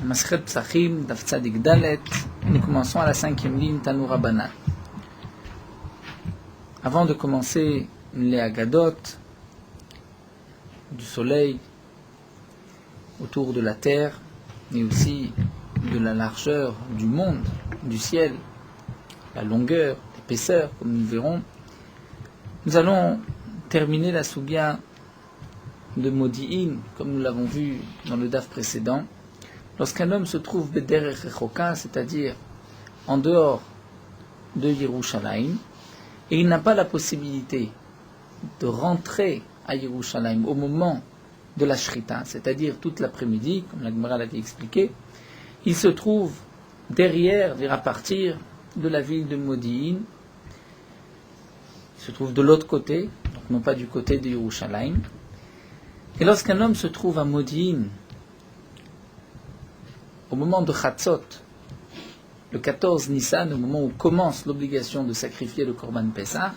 Masechet Psachim, Daf Tzadik Dalet. Nous commençons à la 5e ligne, Tanu Rabbanan. Avant de commencer les Agadot, du soleil, autour de la terre, mais aussi de la largeur du monde, du ciel, la longueur, l'épaisseur, comme nous verrons, nous allons terminer la Sugya de Modi'in, comme nous l'avons vu dans le daf précédent. Lorsqu'un homme se trouve Bederech Rechoka, c'est-à-dire en dehors de Yerushalayim, et il n'a pas la possibilité de rentrer à Yerushalayim au moment de la Shrita, c'est-à-dire toute l'après-midi, comme la Gemara l'avait expliqué, il se trouve derrière, à partir de la ville de Modi'in, il se trouve de l'autre côté, donc non pas du côté de Yerushalayim. Et lorsqu'un homme se trouve à Modi'in, au moment de Chatzot, le 14 Nissan, au moment où commence l'obligation de sacrifier le Korban Pessah,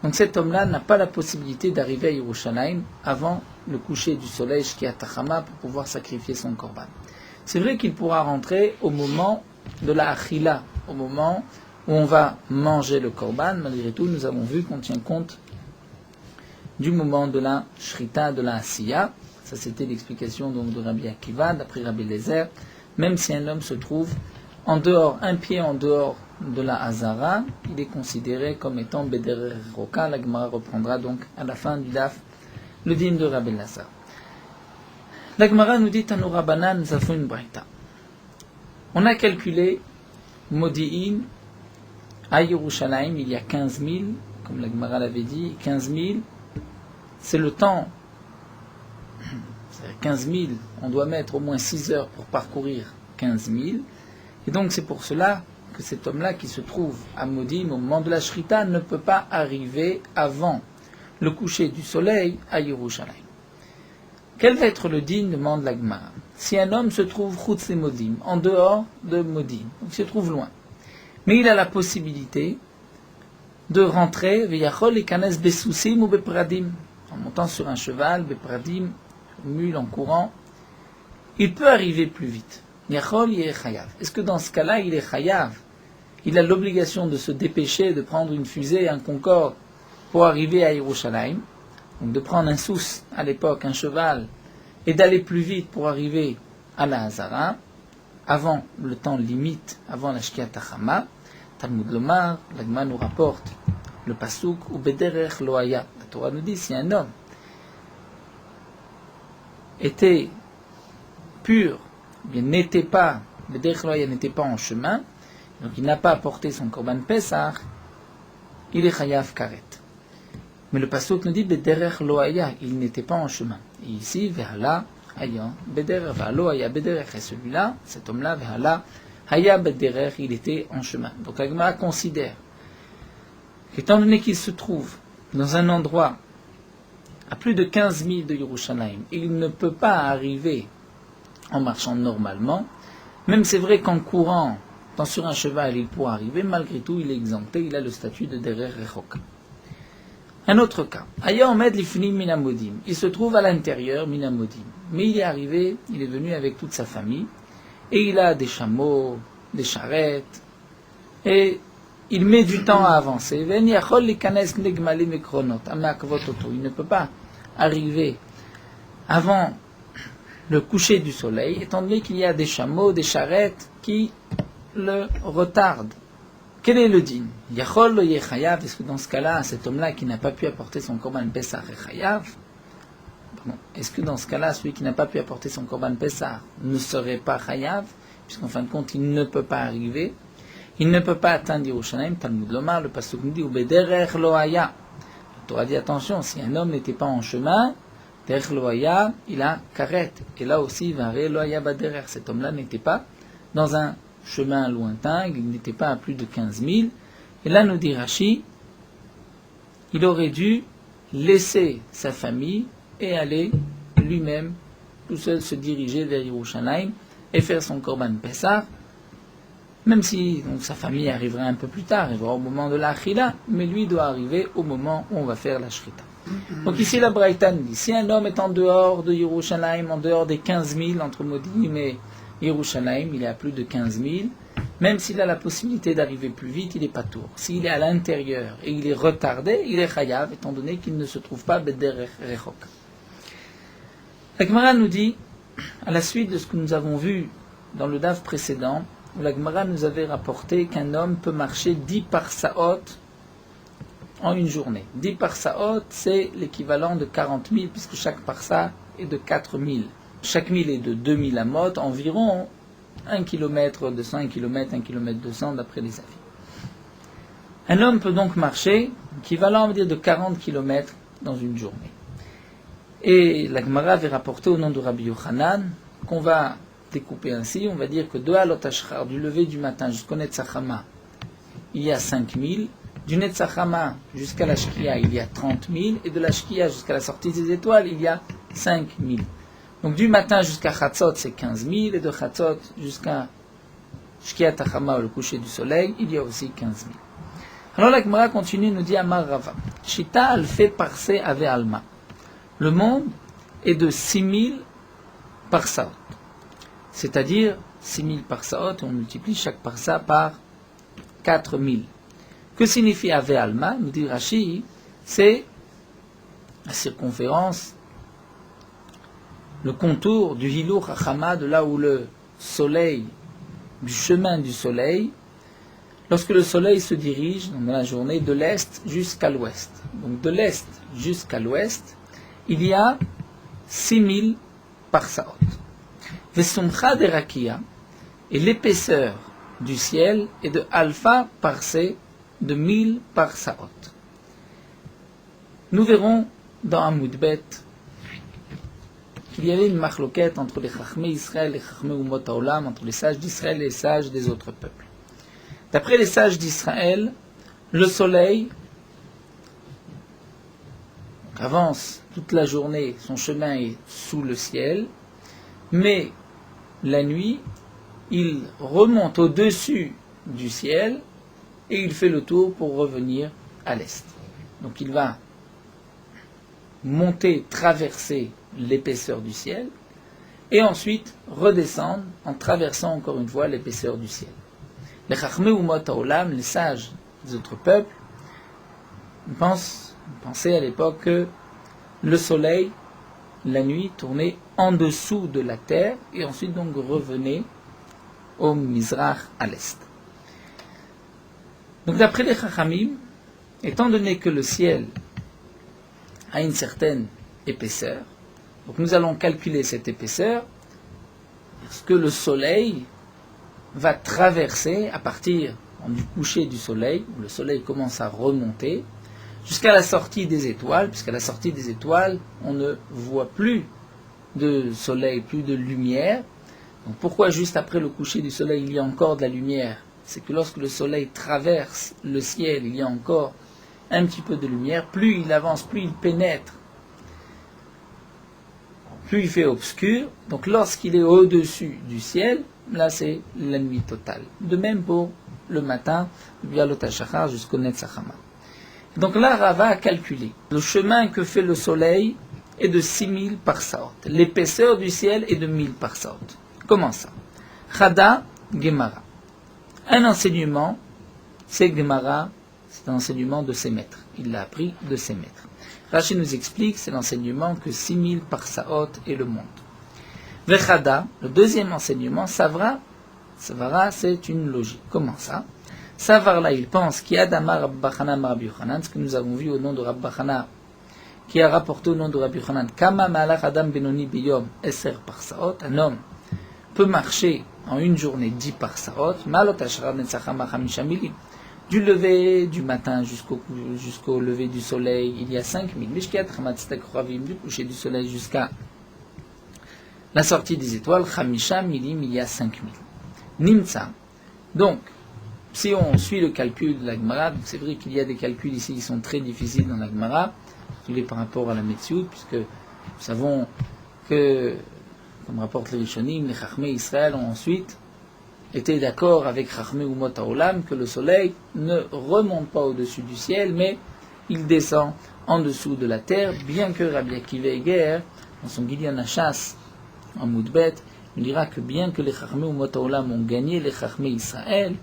donc cet homme-là n'a pas la possibilité d'arriver à Yerushalayim avant le coucher du soleil, Shkiat Hachama, pour pouvoir sacrifier son Korban. C'est vrai qu'il pourra rentrer au moment de la Achila, au moment où on va manger le Korban. Malgré tout, nous avons vu qu'on tient compte du moment de la Shrita, de la Asiya. Ça, c'était l'explication donc, de Rabbi Akiva, d'après Rabbi Lezer. Même si un homme se trouve en dehors, un pied en dehors de la Hazara, il est considéré comme étant Bederech Roka. La Gemara reprendra donc à la fin du daf le dîme de Rabbi Lezer. La Gemara nous dit Tanu Rabbanan, nous avons une braïta. On a calculé Modi'in à Yerushalayim, il y a 15 000, comme la Gemara l'avait dit, 15 000, c'est le temps. 15 000, on doit mettre au moins 6 heures pour parcourir 15 000. Et donc c'est pour cela que cet homme-là qui se trouve à Modim au moment de la Shrita ne peut pas arriver avant le coucher du soleil à Yerushalayim. Quel va être le din, demande la Gemara. Si un homme se trouve Chutz le Modim, en dehors de Modim, donc il se trouve loin, mais il a la possibilité de rentrer Veyachol et Kanes Besousim ou Bepradim, en montant sur un cheval, Bepradim, mule en courant, il peut arriver plus vite. Yachol yeh chayav. Est-ce que dans ce cas-là, il est chayav? Il a l'obligation de se dépêcher, de prendre une fusée, un Concorde, pour arriver à Yerushalayim, donc de prendre un sous, à l'époque, un cheval, et d'aller plus vite pour arriver à la Hazara, avant le temps limite, avant la Shkiat Hachama. Talmud Lomar, la Gemara nous rapporte le pasuk, ou Bederech Loaya. La Torah nous dit, si un homme était pur, bien n'était pas, le Derech Loaya n'était pas en chemin, donc il n'a pas apporté son Korban Pesach, il est Chayav Karet. Mais le pasuk nous dit Bederech Loaya, il n'était pas en chemin. Et ici, Vehala, Haya, Bederech, Loaya, Bederech, et celui-là, cet homme-là, Vehala, Haya, Bederech, il était en chemin. Donc la Gemara considère qu'étant donné qu'il se trouve dans un endroit à plus de 15 000 de Yerushalayim, il ne peut pas arriver en marchant normalement, même c'est vrai qu'en courant, sur un cheval, il pourra arriver, malgré tout, il est exempté, il a le statut de Derech Rechoka. Un autre cas, Ayaomed Lifnim Minamodim, il se trouve à l'intérieur, Minamodim, mais il est arrivé, il est venu avec toute sa famille, et il a des chameaux, des charrettes, et il met du temps à avancer. Il ne peut pas arriver avant le coucher du soleil, étant donné qu'il y a des chameaux, des charrettes qui le retardent. Quel est le din? Yachol lo yechayav. Est-ce que dans ce cas-là, cet homme-là qui n'a pas pu apporter son korban Pesach est chayav? Est-ce que dans ce cas-là, celui qui n'a pas pu apporter son korban Pesach ne serait pas chayav? Puisqu'en fin de compte, il ne peut pas arriver. Il ne peut pas atteindre Yerushalayim. Talmud Lomar, le pasuk nous dit, ou bederech lo haya. La Torah dit, attention, si un homme n'était pas en chemin, derech lo haya, il a karet. Et là aussi, vare lo haya baderech. Cet homme-là n'était pas dans un chemin lointain, il n'était pas à plus de 15 000. Et là, nous dit Rashi, il aurait dû laisser sa famille et aller lui-même, tout seul, se diriger vers Yerushalayim et faire son Korban Pessah, même si donc, sa famille arriverait un peu plus tard, il va au moment de la Achila, mais lui doit arriver au moment où on va faire la Shrita. Donc ici, la Braïta nous dit, si un homme est en dehors de Yerushalayim, en dehors des 15 000 entre Modim et Yerushalayim, il est à plus de 15 000. Même s'il a la possibilité d'arriver plus vite, il est pas tour. S'il est à l'intérieur et il est retardé, il est chayav, étant donné qu'il ne se trouve pas beder rechok. La Gemara nous dit, à la suite de ce que nous avons vu dans le daf précédent, où la Gemara nous avait rapporté qu'un homme peut marcher 10 parsaot en une journée. 10 parsaot, c'est l'équivalent de 40 000, puisque chaque parsa est de 4 000. Chaque mille est de 2 000 amot, environ 1 km 200, 1 km, 1 km 200 d'après les avis. Un homme peut donc marcher, équivalent on va dire, de 40 km dans une journée. Et la Gemara avait rapporté au nom de Rabbi Yochanan qu'on va découper ainsi, on va dire que de Halot Ashchar, du lever du matin jusqu'au Netzachama, il y a 5 000, du Netzachama jusqu'à la Shkia, il y a 30 000, et de la Shkia jusqu'à la sortie des étoiles, il y a 5 000. Donc du matin jusqu'à Chatzot, c'est 15 000, et de Chatzot jusqu'à Shkia Tachama, le coucher du soleil, il y a aussi 15 000. Alors la Gemara continue, nous dit Amar Rava, Shita alfe parse ave alma. Le monde est de 6 000 parsaot. C'est-à-dire 6 000 parsaot, on multiplie chaque parsa par 4 000. Que signifie ave alma? Nous dit Rashi, c'est la circonférence, le contour du Hilur Hachama, de là où le soleil, du chemin du soleil, lorsque le soleil se dirige dans la journée de l'est jusqu'à l'ouest. Donc de l'est jusqu'à l'ouest, il y a 6 000 parsaot. Vesumcha de Rakia, et l'épaisseur du ciel est de alpha parsé, de 1000 parsaot. Nous verrons dans Amoudbet qu'il y avait une machloquette entre les Chachmei Israël et les Chachmei Umot Haolam, entre les sages d'Israël et les sages des autres peuples. D'après les sages d'Israël, le soleil avance toute la journée, son chemin est sous le ciel, mais la nuit, il remonte au-dessus du ciel et il fait le tour pour revenir à l'est. Donc il va monter, traverser l'épaisseur du ciel et ensuite redescendre en traversant encore une fois l'épaisseur du ciel. Les Chachmei Umot Haolam, les sages des autres peuples, pensaient à l'époque que le soleil, la nuit, tournait en dessous de la terre et ensuite donc revenait au Mizrach, à l'est. Donc d'après les Chachamim, étant donné que le ciel a une certaine épaisseur, donc nous allons calculer cette épaisseur, parce que le soleil va traverser à partir du coucher du soleil, où le soleil commence à remonter, jusqu'à la sortie des étoiles, puisqu'à la sortie des étoiles, on ne voit plus de soleil, plus de lumière. Donc pourquoi juste après le coucher du soleil, il y a encore de la lumière? C'est que lorsque le soleil traverse le ciel, il y a encore un petit peu de lumière. Plus il avance, plus il pénètre, plus il fait obscur. Donc lorsqu'il est au-dessus du ciel, là c'est la nuit totale. De même pour le matin, via l'Otashachar jusqu'au Netzachama. Donc là, Rava a calculé. Le chemin que fait le soleil est de 6 000 parsaot. L'épaisseur du ciel est de 1000 parsaot. Comment ça? Chada Gemara. Un enseignement, c'est Gemara, c'est un enseignement de ses maîtres. Il l'a appris de ses maîtres. Rashi nous explique, c'est l'enseignement que 6 000 parsaot est le monde. Vechada, le deuxième enseignement, Savara, c'est une logique. Comment ça? Savar là, il pense qu'il y a Dama Rabbi Chanan Rabbi Yochanan, ce que nous avons vu au nom de Rabbi Chanan, qui a rapporté au nom de Rabbi Yochanan, Kama Malach Adam Benoni Biyom Eser Parsaot, un homme peut marcher en une journée 10 parsaot, Malot Ashrar Netzachama Chamisha Milim. Du lever du matin jusqu'au lever du soleil, il y a 5000. Mishkiat Chamatztek Ravim, du coucher du soleil jusqu'à la sortie des étoiles, Chamisha Milim, il y a 5000. Nimtsa. Donc, si on suit le calcul de la Gemara, c'est vrai qu'il y a des calculs ici qui sont très difficiles dans la Gemara, par rapport à la Metsiout, puisque nous savons que, comme rapporte les Rishonim, les Chachmei Israël ont ensuite été d'accord avec Chachmei Umot Haolam que le soleil ne remonte pas au-dessus du ciel, mais il descend en dessous de la terre, bien que Rabbi Akiva Eger, dans son Gilyon Hachas, en Moudbet, nous dira que bien que les Chachmei Umot Haolam ont gagné les Chachmei Israël,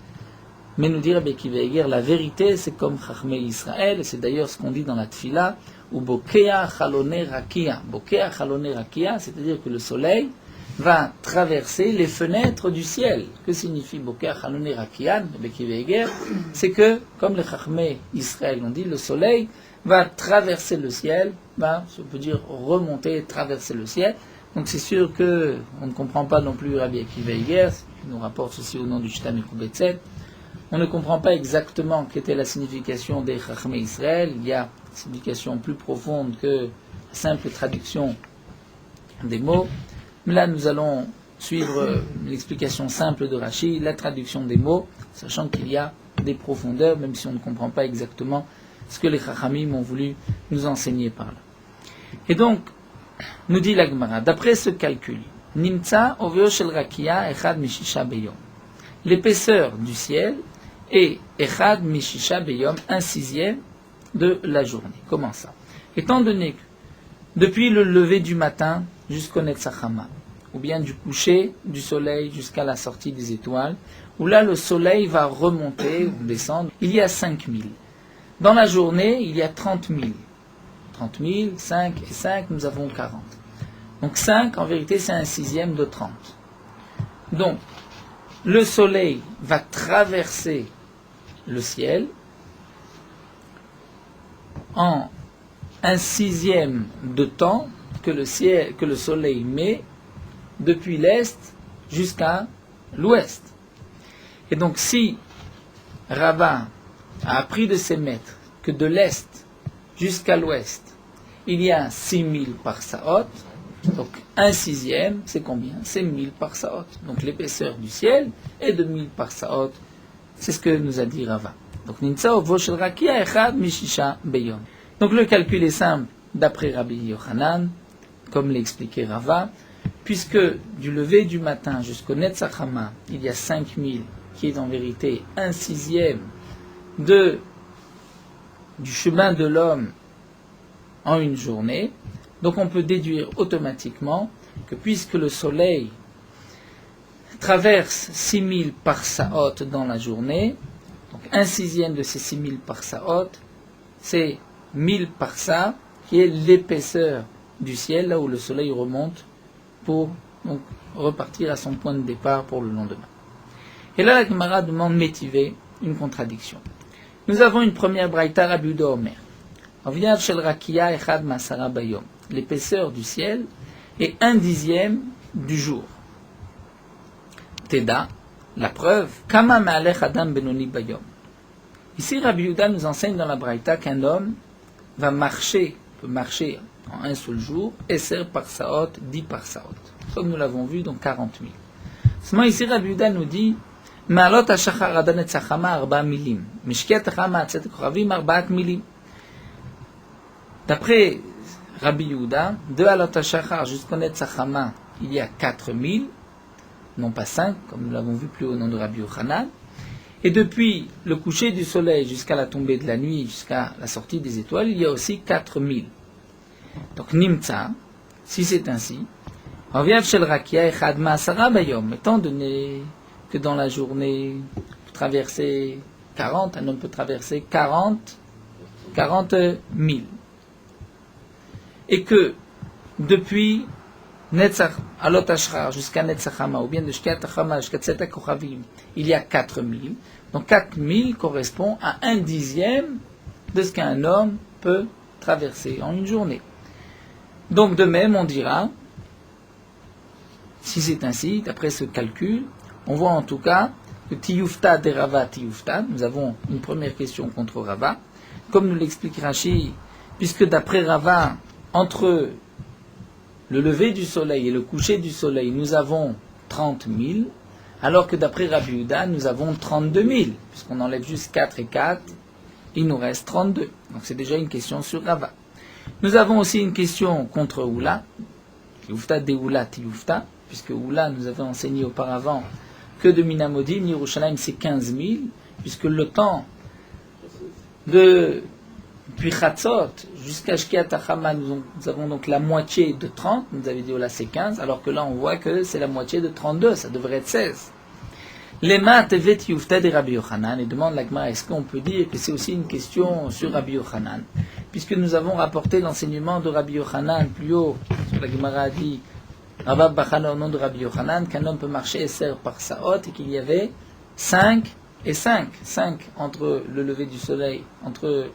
mais nous dit Rabbi Akiva Eiger, la vérité c'est comme Chachmei Israël, et c'est d'ailleurs ce qu'on dit dans la Tfila, ou Bokea Chalone Rakia. Bokea Chalone Rakia, c'est-à-dire que le soleil va traverser les fenêtres du ciel. Que signifie Bokea Chalone Rakia, Rabbi Akiva Eiger? C'est que, comme les Chachmei Israël ont dit, le soleil va traverser le ciel, va, je peux dire, remonter, traverser le ciel. Donc c'est sûr que on ne comprend pas non plus Rabbi Akiva Eiger, qui nous rapporte ceci au nom du Shita Mekubetset. On ne comprend pas exactement quelle était la signification des Chachmei Israël. Il y a une signification plus profonde que la simple traduction des mots. Mais là, nous allons suivre l'explication simple de Rashi, la traduction des mots, sachant qu'il y a des profondeurs, même si on ne comprend pas exactement ce que les Chachamim ont voulu nous enseigner par là. Et donc, nous dit la Gemara, d'après ce calcul, Nimtza oveo shel rakia echad mishisha beyom. L'épaisseur du ciel est echad mishisha beyom, 1/6 de la journée. Comment ça? Étant donné que depuis le lever du matin jusqu'au Netzachama, ou bien du coucher du soleil jusqu'à la sortie des étoiles, où là le soleil va remonter ou descendre, il y a 5000. Dans la journée, il y a 30 000. 30 000, 5 et 5, nous avons 40. Donc 5, en vérité, c'est 1/6 de 30. Donc, le soleil va traverser le ciel en 1/6 de temps que le soleil met depuis l'est jusqu'à l'ouest. Et donc, si Rava a appris de ses maîtres que de l'est jusqu'à l'ouest, il y a 6000 parsaot, donc 1/6, c'est combien? C'est 1000 parsaot. Donc l'épaisseur du ciel est de 1000 parsaot. C'est ce que nous a dit Rava. Donc Nimtza oveo shel rakia echad mishisha beyom. Donc le calcul est simple d'après Rabbi Yochanan, comme l'expliquait Rava, puisque du lever du matin jusqu'au Netzachama, il y a 5000, qui est en vérité 1/6 du chemin de l'homme en une journée. Donc on peut déduire automatiquement que puisque le soleil traverse 6000 parsaot dans la journée, donc 1/6 de ces 6000 parsaot, c'est 1000 parsa, qui est l'épaisseur du ciel, là où le soleil remonte pour donc, repartir à son point de départ pour le lendemain. Et là, la Gemara demande métivé, une contradiction. Nous avons une première braïta Rabbi Yehuda Omer. Aviyav shel rakia echad masara bayom. L'épaisseur du ciel est 1/10 du jour. Teda, la preuve, kama me'alech adam benoni bayom. Ici, Rabbi Yehuda nous enseigne dans la braïta qu'un homme peut marcher en un seul jour, esser parsaot, 10 parsaot. Comme nous l'avons vu, donc 40 000. Seulement ici, Rabbi Yehuda nous dit מעלות השחר עד הנצחמה 4 מילים. משקיעת החמה עד צאת הכוכבים 4 מילים. D'après Rabbi Yehuda, de Alot HaShachar jusqu'au Netzachama, il y a 4000, non pas 5, comme nous l'avons vu plus haut au nom de Rabbi Yochanan. Et depuis le coucher du soleil jusqu'à la tombée de la nuit, jusqu'à la sortie des étoiles, il y a aussi 4000. Donc Nimtza, si c'est ainsi, Aviav Shel Rakia Echad Ma'asara Bayom, étant donné que dans la journée, pour traverser 40, un homme peut traverser 40 000. Et que depuis Alot HaShachar jusqu'à Netzachama, ou bien de Shkiat HaChama jusqu'à Tzet HaKochavim, il y a 4000. Donc 4000 correspond à 1/10 de ce qu'un homme peut traverser en une journée. Donc de même, on dira, si c'est ainsi, d'après ce calcul, on voit en tout cas que Tiyufta de Rava Tiyufta, nous avons une première question contre Rava, comme nous l'explique Rashi, puisque d'après Rava, entre le lever du soleil et le coucher du soleil, nous avons 30 000, alors que d'après Rabbi Yehuda, nous avons 32 000, puisqu'on enlève juste 4 et 4, il nous reste 32. Donc c'est déjà une question sur Rava. Nous avons aussi une question contre Oula, Tiyufta de Oula Tiyufta, puisque Oula nous avait enseigné auparavant que de Minamodim, Yerushalayim c'est 15 000, puisque le temps depuis Chatzot jusqu'à Shkiat Hachama, nous avons donc la moitié de 30, nous avait dit, oh là, c'est 15, alors que là, on voit que c'est la moitié de 32, ça devrait être 16. Lema tevet yufta de Rabbi Yochanan, et demande la Gemara, est-ce qu'on peut dire que c'est aussi une question sur Rabbi Yochanan, puisque nous avons rapporté l'enseignement de Rabbi Yochanan plus haut, sur la Gemara a dit, Rabba Bachana au nom de Rabbi Yochanan, qu'un homme peut marcher Esser par Saot, et qu'il y avait 5 et 5, 5 entre le lever du soleil, entre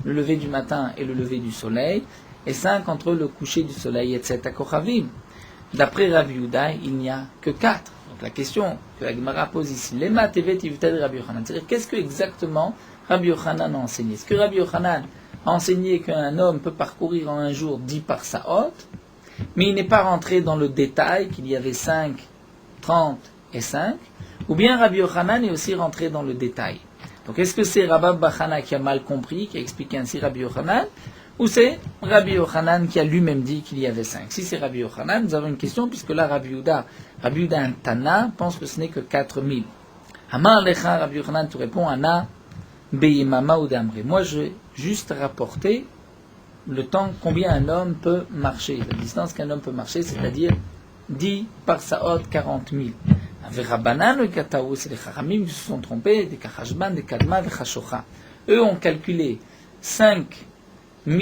le lever du matin et le lever du soleil, et 5 entre le coucher du soleil, etc. D'après Rabbi Yehuda, il n'y a que 4. Donc la question que la Gemara pose ici, Lema tevet yivta de Rabbi Yochanan, c'est-à-dire qu'est-ce que exactement Rabbi Yochanan a enseigné? Est-ce que Rabbi Yochanan a enseigné qu'un homme peut parcourir en un jour 10 par Saot, mais il n'est pas rentré dans le détail qu'il y avait 5, 30 et 5, ou bien Rabbi Yochanan est aussi rentré dans le détail? Donc est-ce que c'est Rabba Bachana qui a mal compris, qui a expliqué ainsi Rabbi Yochanan, ou c'est Rabbi Yochanan qui a lui-même dit qu'il y avait 5? Si c'est Rabbi Yochanan, nous avons une question, puisque là Rabbi Yehuda un Tana, pense que ce n'est que 4000. Amar lecha, Rabbi Yochanan te répond, Ana beyemama ou d'amre. Moi je vais juste rapporter le temps combien un homme peut marcher, la distance qu'un homme peut marcher, c'est-à-dire 10 par Saot, 40 000. Avec Rabbanan, le Kataou, c'est les Chachamim qui se sont trompés, des Kachashban, des Kadma, des Chashocha. Eux ont calculé 5 000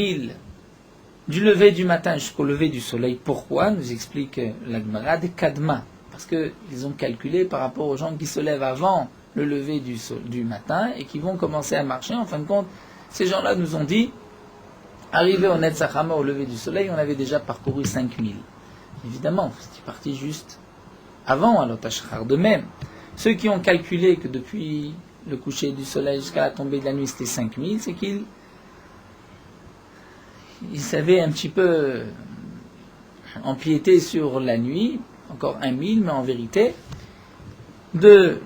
du lever du matin jusqu'au lever du soleil. Pourquoi? Nous explique la Gemara, des Kadma. Parce qu'ils ont calculé par rapport aux gens qui se lèvent avant le lever du matin et qui vont commencer à marcher. En fin de compte, ces gens-là nous ont dit, arrivé au Netzachama, au lever du soleil, on avait déjà parcouru 5 000. Évidemment, c'était parti juste avant à l'Otashachar. De même, ceux qui ont calculé que depuis le coucher du soleil jusqu'à la tombée de la nuit c'était 5000, c'est qu'ils savaient un petit peu empiéter sur la nuit, encore 1000, mais en vérité, de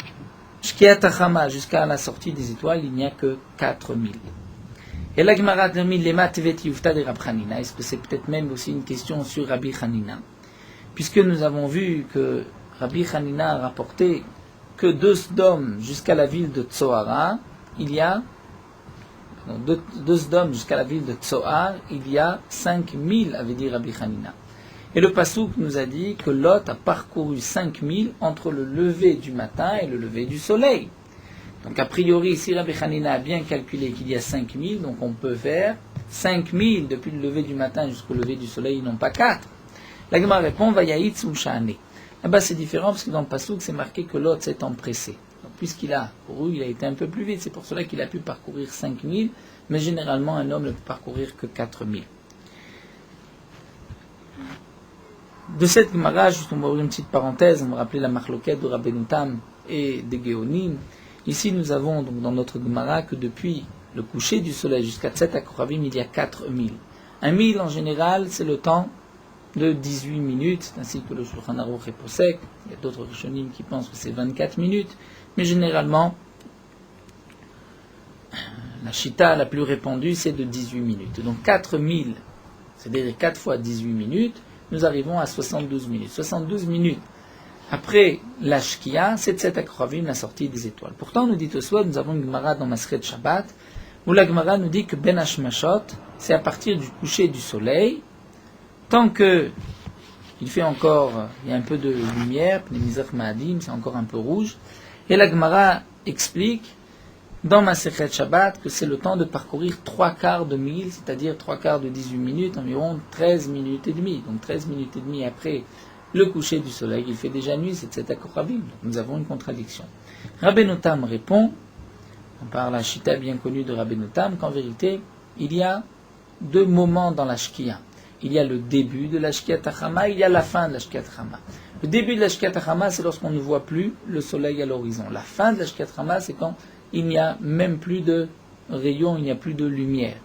Shkiat Hachama jusqu'à la sortie des étoiles, il n'y a que 4000. Et la Gemara termine les Matvet Yufta de Rabbi Hanina. Est-ce que c'est peut-être même aussi une question sur Rabbi Hanina? Puisque nous avons vu que Rabbi Hanina a rapporté que de Sdom jusqu'à la ville de Tsohara, il y a, de Sdom jusqu'à la ville de Tsohar, il y a 5000, avait dit Rabbi Hanina. Et le Passouk nous a dit que Lot a parcouru 5000 entre le lever du matin et le lever du soleil. Donc a priori, si Rabbi Hanina a bien calculé qu'il y a 5000, donc on peut faire 5000 depuis le lever du matin jusqu'au lever du soleil, non pas 4. La Gemara répond, Vayaïtz ou Sha'ane. Là-bas c'est différent parce que dans le Passouk c'est marqué que Lot s'est empressé. Donc puisqu'il a couru, il a été un peu plus vite, c'est pour cela qu'il a pu parcourir 5000, mais généralement un homme ne peut parcourir que 4000. De cette Gemara, juste on va ouvrir une petite parenthèse, on va rappeler la marloquette de Rabbeinu Tam et des Géonim. Ici nous avons donc dans notre Gemara que depuis le coucher du soleil jusqu'à Tset Akoravim, il y a 4000. 1000 en général, c'est le temps de 18 minutes, ainsi que le Shulchan Aruch et Posek. Il y a d'autres Rishonim qui pensent que c'est 24 minutes, mais généralement, la Shita la plus répandue, c'est de 18 minutes. Donc 4000, c'est-à-dire 4 fois 18 minutes, nous arrivons à 72 minutes. 72 minutes après la Shkia, c'est Tset Akoravim, la sortie des étoiles. Pourtant, nous dit Tosfot, nous avons une Gemara dans Masechet Shabbat, où la Gemara nous dit que Ben Hashmashot, c'est à partir du coucher du soleil, tant que il fait encore, il y a un peu de lumière, les Mizrach Ma'adim, c'est encore un peu rouge, et la Gemara explique dans Masechet Shabbat que c'est le temps de parcourir 3/4 de mille, c'est-à-dire 3/4 de 18 minutes, environ 13 minutes et demie. Donc 13 minutes et demie après le coucher du soleil, il fait déjà nuit, c'est Tset Akoravim. Donc nous avons une contradiction. Rabbeinu Tam répond, par la Shita bien connue de Rabbeinu Tam, qu'en vérité, il y a 2 moments dans la Shkia. Il y a le début de la Shkiat Hachama, il y a la fin de la Shkiat Hachama. Le début de la Shkiat Hachama, c'est lorsqu'on ne voit plus le soleil à l'horizon. La fin de la Shkiat Hachama, c'est quand il n'y a même plus de rayons, il n'y a plus de lumière.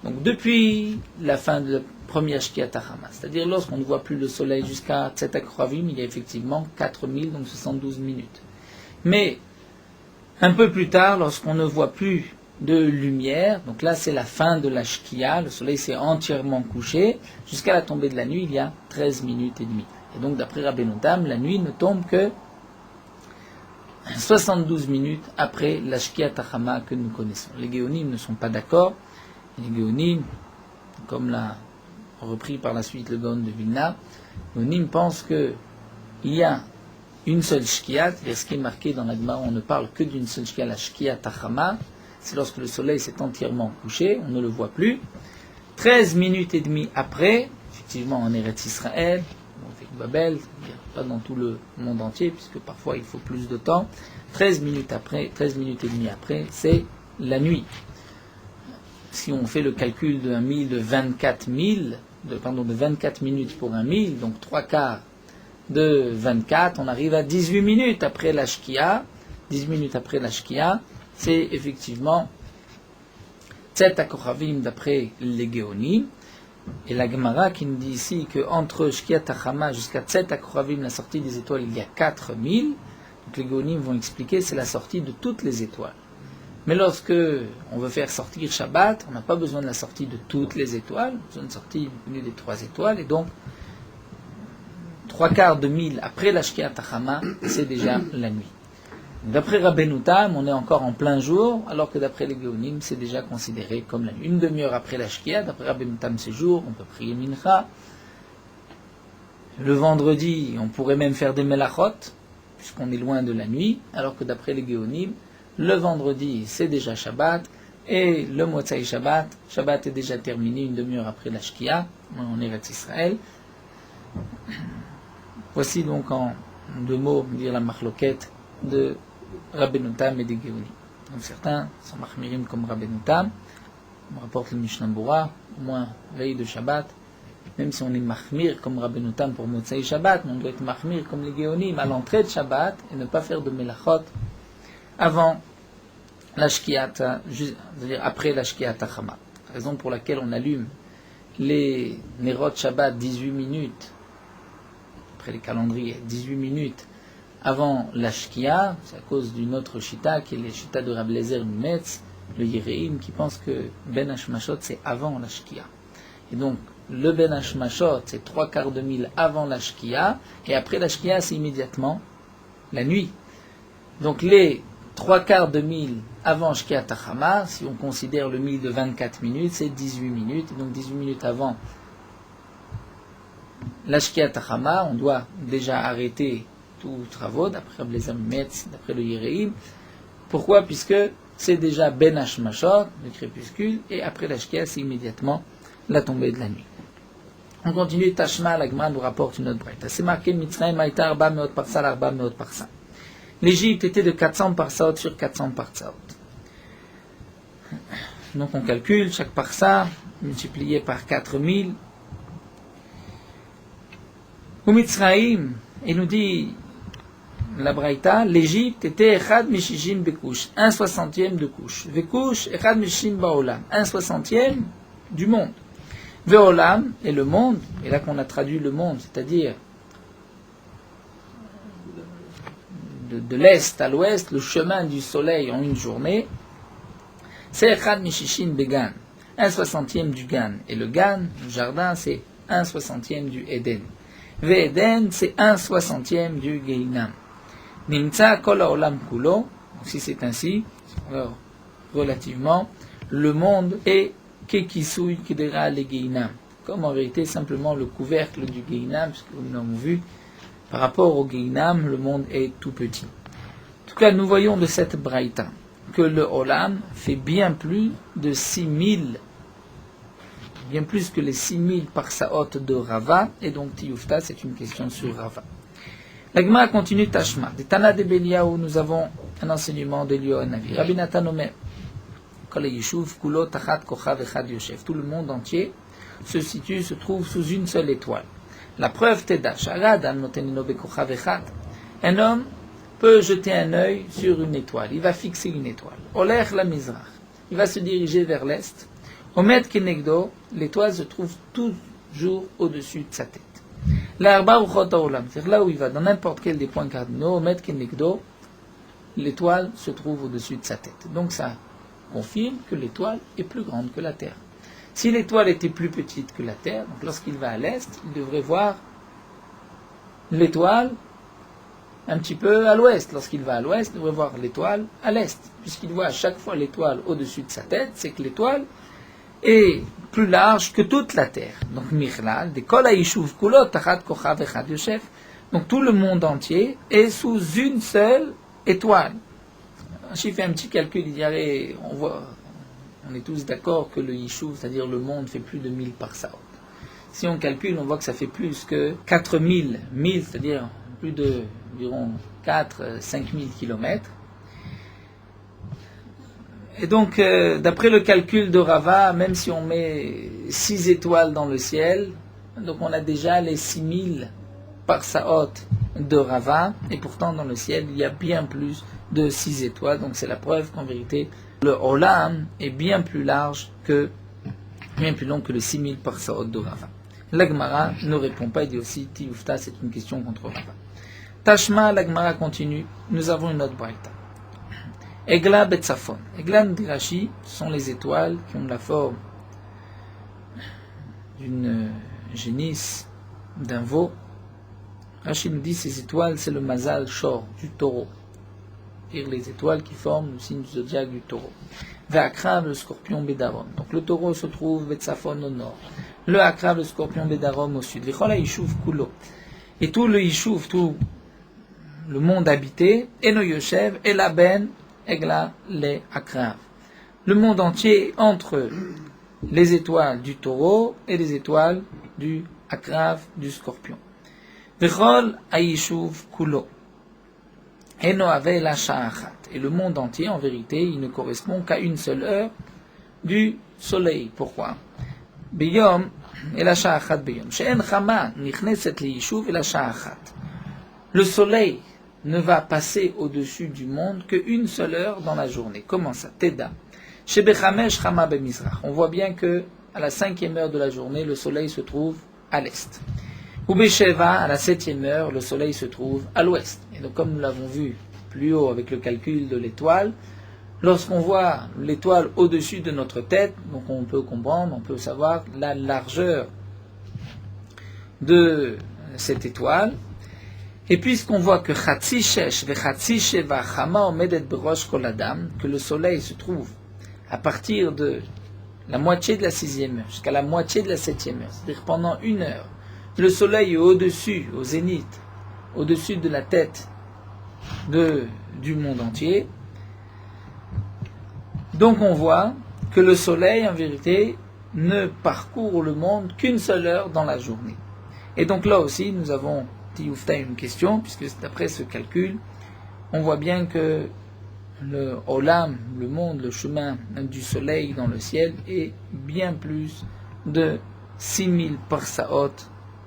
Donc depuis la fin de la première Shkiat Hachama, c'est-à-dire lorsqu'on ne voit plus le soleil jusqu'à Tset Akoravim, il y a effectivement 4000, donc 72 minutes. Mais un peu plus tard, lorsqu'on ne voit plus de lumière, donc là c'est la fin de la Shkia, le soleil s'est entièrement couché, jusqu'à la tombée de la nuit, il y a 13 minutes et demie. Et donc d'après Rabbeinu Tam, la nuit ne tombe que 72 minutes après la Shkiat Hachama que nous connaissons. Les Géonim ne sont pas d'accord. Les Géonim comme l'a repris par la suite le Gaon de Vilna, Gonim pense qu'il y a une seule shkia, et ce qui est marqué dans la Gemara, on ne parle que d'une seule shkia, la shkia tachama, c'est lorsque le soleil s'est entièrement couché, on ne le voit plus. 13 minutes et demie après, effectivement en Eretz Israël, avec Babel, c'est-à-dire pas dans tout le monde entier, puisque parfois il faut plus de temps, 13 minutes et demie après, c'est la nuit. Si on fait le calcul d'un mille de 24 minutes pour un mille, donc 3 quarts de 24, on arrive à 18 minutes après la shkia. 10 minutes après la shkia, c'est effectivement Tzet HaKochavim d'après les Géonim. Et la Gemara qui nous dit ici qu'entre Shkia Tachama jusqu'à Tzet HaKochavim, la sortie des étoiles, il y a 4000. Donc les Géonim vont expliquer c'est la sortie de toutes les étoiles. Mais lorsque on veut faire sortir Shabbat, on n'a pas besoin de la sortie de toutes les étoiles, on a besoin de sortie des 3 étoiles, et donc 3 quarts de mille après la Shkia Tachama, c'est déjà la nuit. D'après Rabbeinu Tam, on est encore en plein jour, alors que d'après les Géonim, c'est déjà considéré comme la nuit. Une demi-heure après la Shkia, d'après Rabbeinu Tam, c'est jour, on peut prier Mincha. Le vendredi, on pourrait même faire des Melachot, puisqu'on est loin de la nuit, alors que d'après les Géonim, le vendredi, c'est déjà Shabbat, et le Motzai Shabbat, Shabbat est déjà terminé une demi-heure après la Shkia, on est Eretz Israël. Voici donc en 2 mots, dire la marloquette de Rabbeinu Tam et des Géonim. Donc certains sont machmirim comme Rabbeinu Tam, on rapporte le Mishnah Bura, au moins veille de Shabbat, même si on est mahmir comme Rabbeinu Tam pour Motzai Shabbat, mais on doit être mahmir comme les Géonim à l'entrée de Shabbat et ne pas faire de melachot avant la Shkia, c'est-à-dire après la Shkia Tachama. Raison pour laquelle on allume les Nerot Shabbat 18 minutes, après les calendriers, 18 minutes avant la Shkia, c'est à cause d'une autre Shita, qui est les Shita de Rab Lezer Metz, le Yereim, qui pense que Ben Hashmashot c'est avant la Shkia. Et donc, le Ben Hashmashot c'est 3 quarts de mille avant la Shkia, et après la Shkia c'est immédiatement la nuit. Donc les 3 quarts de mille avant Shkia Tachama, si on considère le mille de 24 minutes, c'est 18 minutes. Et donc 18 minutes avant la Shkia Tachama, on doit déjà arrêter tous les travaux, d'après Ablezer Metz, d'après le Yereim. Pourquoi? Puisque c'est déjà Ben Hashmashot, le crépuscule, et après la Shkia, c'est immédiatement la tombée de la nuit. On continue, Tashma, la Gemara nous rapporte une autre braïta. C'est marqué Mitzrayim Haïta Arba Meot Parsa, Arba Meot Parsa. L'Égypte était de 400 parsaot sur 400 parsaot. Donc on calcule chaque parsa multiplié par 4000. Ou Mitzrayim, il nous dit la Braïta, l'Égypte était Echad Mishishim Bekush, 1/60 de couche. Vekush, Echad Mishishim Baolam, 1/60 du monde. Veolam, et le monde, et là qu'on a traduit le monde, c'est-à-dire de l'est à l'ouest, le chemin du soleil en une journée, c'est Echad Mishishim Began, 1/60 du Gan. Et le Gan, le jardin, c'est 1/60 du Eden. Ve'eden, c'est 1/60 du Geinam. Nimtza kol haolam kulo, si c'est ainsi, alors, relativement, le monde est kekisui kidera le Geinam. Comme en vérité simplement le couvercle du Geinam, puisque nous l'avons vu, par rapport au Geinam, le monde est tout petit. En tout cas, nous voyons de cette braïta que le Olam fait bien plus de 6000, bien plus que les 6000 parsaot de Rava, et donc Tiyufta, c'est une question sur Rava. La Gemara continue Tashma. Des Tana de Beliaou, nous avons un enseignement d'Eliyahu Hanavi. Rabbi Natan Omer, Kol Yishuv, Kulo, Tachat, Kochav, Echad, Yoshev. Tout le monde entier se trouve sous une seule étoile. La preuve Teda, Sharadam, Notenino, Bekochav, Echad. Un homme peut jeter un œil sur une étoile. Il va fixer une étoile. Oler la Mizrach. Il va se diriger vers l'est. Omed Kenegdo, l'étoile se trouve toujours au-dessus de sa tête. L'arba uchot haolam, c'est là où il va, dans n'importe quel des points cardinaux, Omed Kenegdo, l'étoile se trouve au-dessus de sa tête. Donc ça confirme que l'étoile est plus grande que la Terre. Si l'étoile était plus petite que la Terre, donc lorsqu'il va à l'est, il devrait voir l'étoile un petit peu à l'ouest. Lorsqu'il va à l'ouest, il devrait voir l'étoile à l'est. Puisqu'il voit à chaque fois l'étoile au-dessus de sa tête, c'est que l'étoile est plus large que toute la terre. Donc, Michlal, des Kol Haïshuv Kulot, Tachat Kochav Echad Yosef. Donc, tout le monde entier est sous une seule étoile. Si fait un petit calcul, il dirait, on est tous d'accord que le Yishuv, c'est-à-dire le monde, fait plus de 1000 parsaot. Si on calcule, on voit que ça fait plus que 4000 milles, c'est-à-dire plus de environ 4-5 000 kilomètres. Et donc, d'après le calcul de Rava, même si on met 6 étoiles dans le ciel, donc on a déjà les 6000 parsaot de Rava, et pourtant dans le ciel, il y a bien plus de 6 étoiles. Donc c'est la preuve qu'en vérité, le Olam est bien plus large bien plus long que le 6000 parsaot de Rava. L'Agmara ne répond pas, il dit aussi, Tiyufta, c'est une question contre Rava. Tashma, l'Agmara continue, nous avons une autre braïta. Egla Betsafon. Egla Ndirashi sont les étoiles qui ont la forme d'une génisse, d'un veau. Rashi nous dit ces étoiles, c'est le Mazal Shor, du taureau. C'est-à-dire les étoiles qui forment le signe du zodiaque du taureau. Ve'akrav, le scorpion Bédarom. Donc le taureau se trouve Betsafon au nord. Le akrav, le scorpion Bédarom au sud. V'chol ha'yishuv kulo. Et tout le yishuv, tout le monde habité, Eno Yoshev, et la ben, Egla, les akrav. Le monde entier entre les étoiles du taureau et les étoiles du akrav, du scorpion. V'chol ha'yishuv kulo. Eno ave la sha'achat. Et le monde entier, en vérité, il ne correspond qu'à une seule heure du soleil. Pourquoi? Biyom et la sha'achat biyom. She'en chama nichneset liyishuv et la sha'achat. Le soleil ne va passer au-dessus du monde qu'une seule heure dans la journée. Comment ça? Teda. Shebechamesh chama bemizrach. On voit bien que à la 5e heure de la journée, le soleil se trouve à l'est. Ou Besheva, à la 7e heure, le soleil se trouve à l'ouest. Et donc, comme nous l'avons vu plus haut avec le calcul de l'étoile, lorsqu'on voit l'étoile au-dessus de notre tête, donc on peut comprendre, on peut savoir la largeur de cette étoile. Et puisqu'on voit que Chatzi Shesh ve Chatzi Sheva Chama Omedet Berosh Kol Adam, que le soleil se trouve à partir de la moitié de la 6e heure jusqu'à la moitié de la 7e heure, c'est-à-dire pendant une heure, le soleil est au-dessus, au zénith, au-dessus de la tête du monde entier. Donc on voit que le soleil, en vérité, ne parcourt le monde qu'une seule heure dans la journée. Et donc là aussi, nous avons, Tiyufta, une question, puisque d'après ce calcul, on voit bien que le Olam, le monde, le chemin du soleil dans le ciel, est bien plus de 6000 parsaot,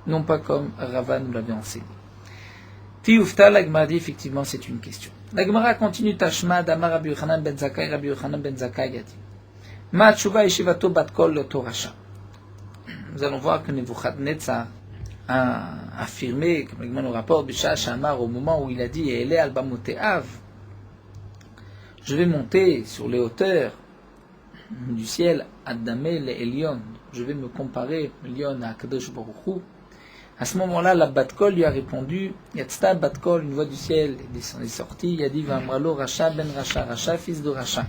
non pas comme Rava nous l'avait enseigné. Tiyufta, l'Agmara dit effectivement c'est une question. L'Agmara continue Tashma d'Amar Rabbi Yochanan ben Zakkai, Rabbi Yochanan ben Zakkai a dit Ma tshuva yeshivato bat kol torasha. Nous allons voir que Nebuchadnezzar a affirmé, comme l'Agmara nous rapporte, Bisha Shamar, au moment où il a dit Ele al bamoteav, je vais monter sur les hauteurs du ciel, Adamé le Elion, je vais me comparer, Elion à Kadosh Baruch Hu. À ce moment-là, la Bat-Kol lui a répondu, Yatzta Bat-Kol, une voix du ciel est sortie, il a dit, Vamralo Racha ben Racha, Racha fils de Racha.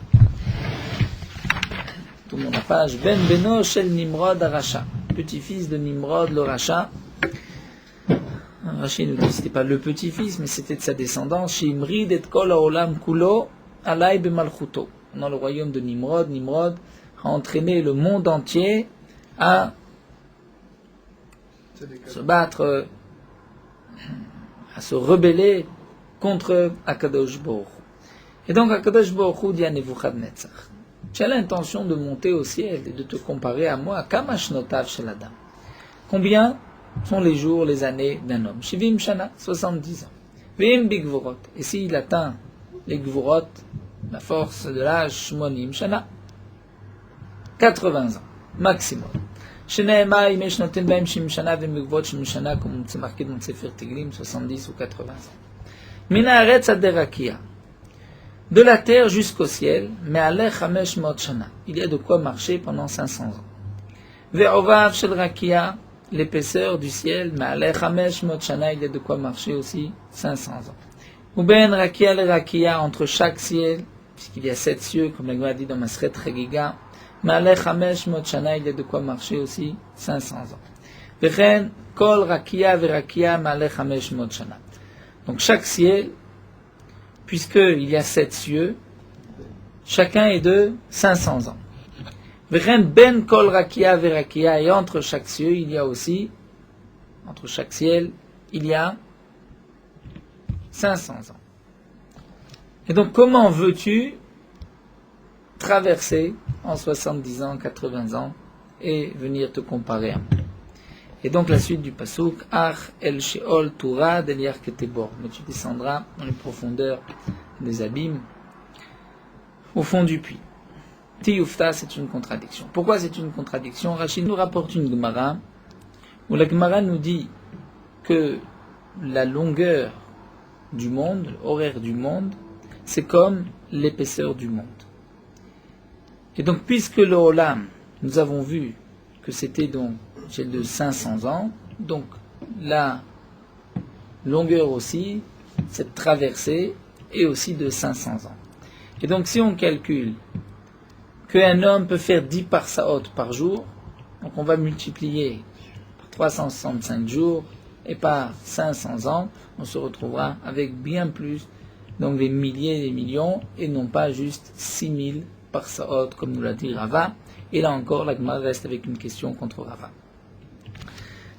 Tout le monde a page, Ben Beno Shel Nimrod à Racha, petit-fils de Nimrod le Racha. Rachi nous dit que ce n'était pas le petit-fils, mais c'était de sa descendance, Shimrid et Kol Haolam Kulo, Alay Bemalchuto. Dans le royaume de Nimrod, Nimrod a entraîné le monde entier à se battre, à se rebeller contre Akadosh Baruch Hu. Et donc Akadosh Baruch Hu dit à Nebuchadnezzar, tu as l'intention de monter au ciel et de te comparer à moi, Kamash Notav Shel Adam. Combien sont les jours, les années d'un homme? Shivim Shana, 70 ans. Vim Bigvorot. Et s'il atteint les Gvorot, la force de l'âge, Shmonim Shana, 80 ans, maximum. Sheneema, Imesh Noten Baim Shim Shana, Vemigvot Shim Shana, comme c'est marqué dans le Sefer Tiglim, 70 ou 80 ans. Mina Aretz Aderakia. De la terre jusqu'au ciel, mais Alech Hamesh Mot Shana. Il y a de quoi marcher pendant 500 ans. Ve'ovav Shel Rakia, l'épaisseur du ciel, mais Alech Hamesh Mot Shana, il y a de quoi marcher aussi 500 ans. Ou Ben Rakia le Rakia, entre chaque ciel, puisqu'il y a 7 cieux, comme la Gemara dit dans Masret Chagiga, Ma'aleh 500 shana, il y a de quoi marcher aussi 500 ans. Vechen, kol rakia verakia ma'aleh 500 shana. Donc chaque ciel, puisqu'il y a 7 cieux, chacun est de 500 ans. Vechen ben kol rakia verakia, et entre chaque cieux, il y a aussi, entre chaque ciel, il y a 500 ans. Et donc, comment veux-tu traverser en 70 ans, 80 ans, et venir te comparer à moi? Et donc, la suite du pasuk, Ach el sheol tura del yarketebor. Mais tu descendras dans les profondeurs des abîmes, au fond du puits. Tiyufta, c'est une contradiction. Pourquoi c'est une contradiction? Rachid nous rapporte une Gemara, où la Gemara nous dit que la longueur du monde, l'horaire du monde, c'est comme l'épaisseur du monde. Et donc, puisque le Olam, nous avons vu que c'était donc de 500 ans, donc la longueur aussi, cette traversée, est aussi de 500 ans. Et donc, si on calcule qu'un homme peut faire 10 parsaot par jour, donc on va multiplier par 365 jours et par 500 ans, on se retrouvera avec bien plus, donc des milliers et des millions, et non pas juste 6000 parsaot, comme nous l'a dit Rava. Et là encore, la Gemara reste avec une question contre Rava.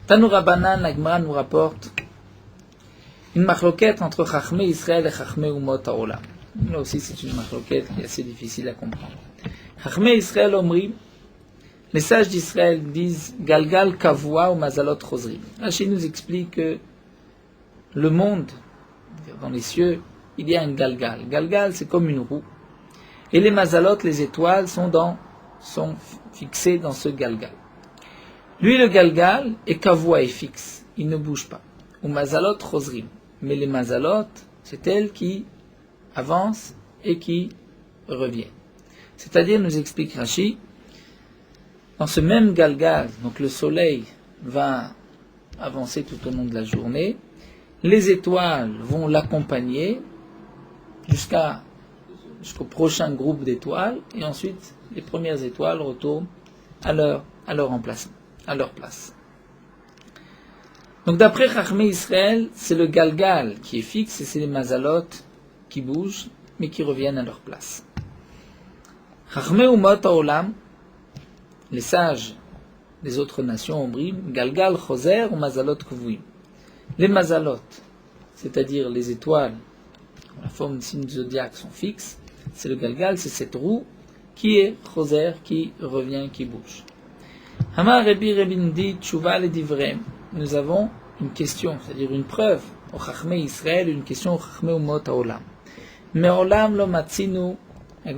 Tanu Rabbanan, la Gemara nous rapporte une machloquette entre Chachmei Israël et Chachmei Umot HaOlam. Là aussi, c'est une machloquette qui est assez difficile à comprendre. Chachmei Israël Omri, les sages d'Israël disent Galgal Kavua ou Mazalot Chosrim. Rachid nous explique que le monde, dans les cieux, il y a un Galgal. Galgal, c'est comme une roue. Et les Mazalot, les étoiles, sont fixées dans ce Galgal. Lui, le Galgal, est Kavua, est fixe. Il ne bouge pas. Ou Mazalot Chosrim. Mais les Mazalot, c'est elles qui avancent et qui reviennent. C'est-à-dire, nous explique Rashi, dans ce même Galgal, donc le soleil va avancer tout au long de la journée, les étoiles vont l'accompagner jusqu'au prochain groupe d'étoiles, et ensuite les premières étoiles retournent à leur emplacement, à leur place. Donc d'après Chachmei Israël, c'est le Galgal qui est fixe et c'est les Mazalot qui bougent, mais qui reviennent à leur place. Chachmei Umot HaOlam, les sages des autres nations omrim, Galgal Choser ou Mazalot Kvuim. Les Mazalot, c'est-à-dire les étoiles, en la forme de signes zodiaques, sont fixes. C'est le Galgal, c'est cette roue qui est Choser, qui revient, qui bouge. Hamar Rebi Rebindi Tshuva le Divrem. Nous avons une question, c'est-à-dire une preuve au Chachmei Israël, une question au Chachmei Umot HaOlam. Me'olam lo matzinu on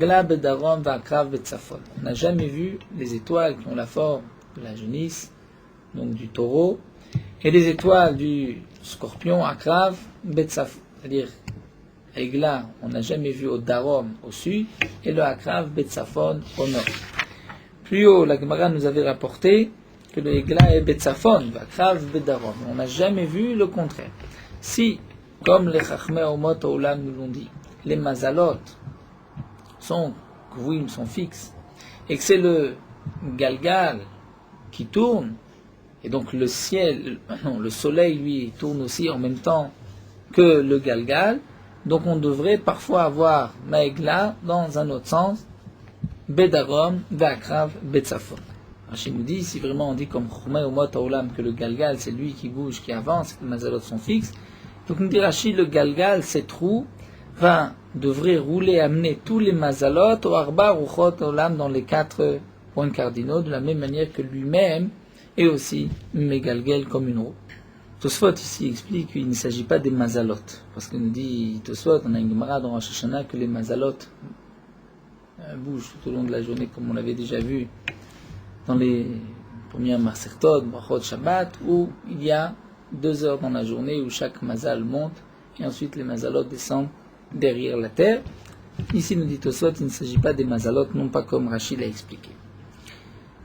n'a jamais vu les étoiles qui ont la forme de la génisse, donc du taureau, et les étoiles du scorpion, Akrav, Betsafon. C'est-à-dire, Aigla, on n'a jamais vu au Darom, au sud, et le Akrav, Betsafon, au nord. Plus haut, la Gemara nous avait rapporté que le Aigla est Betsafon, Akrav, Bedarom. On n'a jamais vu le contraire. Si, comme les Chachmei Umot HaOlam nous l'ont dit, les Mazalot, sont fixes, et que c'est le Galgal qui tourne, et donc le soleil lui tourne aussi en même temps que le Galgal, donc on devrait parfois avoir Maegla dans un autre sens, Bedarom, Ve'akrav, Betsafon. Rachid nous dit, si vraiment on dit comme Chachmei Umot HaOlam que le Galgal c'est lui qui bouge, qui avance, que les Mazalot sont fixes, donc nous dit Rachid, le Galgal, cette roue, devrait rouler, amener tous les mazalot au Arba Ruchot Olam dans les 4 points cardinaux, de la même manière que lui-même est aussi Megalgel comme une roue. Tosfot ici explique qu'il ne s'agit pas des mazalot, parce qu'il nous dit, Tosfot, on a une Gemara dans Rosh Hashanah que les mazalot bougent tout au long de la journée, comme on l'avait déjà vu dans les premières Masertot, Brachot Shabbat, où il y a 2 heures dans la journée où chaque mazal monte, et ensuite les mazalot descendent derrière la terre. Ici nous dit Tosfot, il ne s'agit pas des mazalot, non pas comme Rachid l'a expliqué.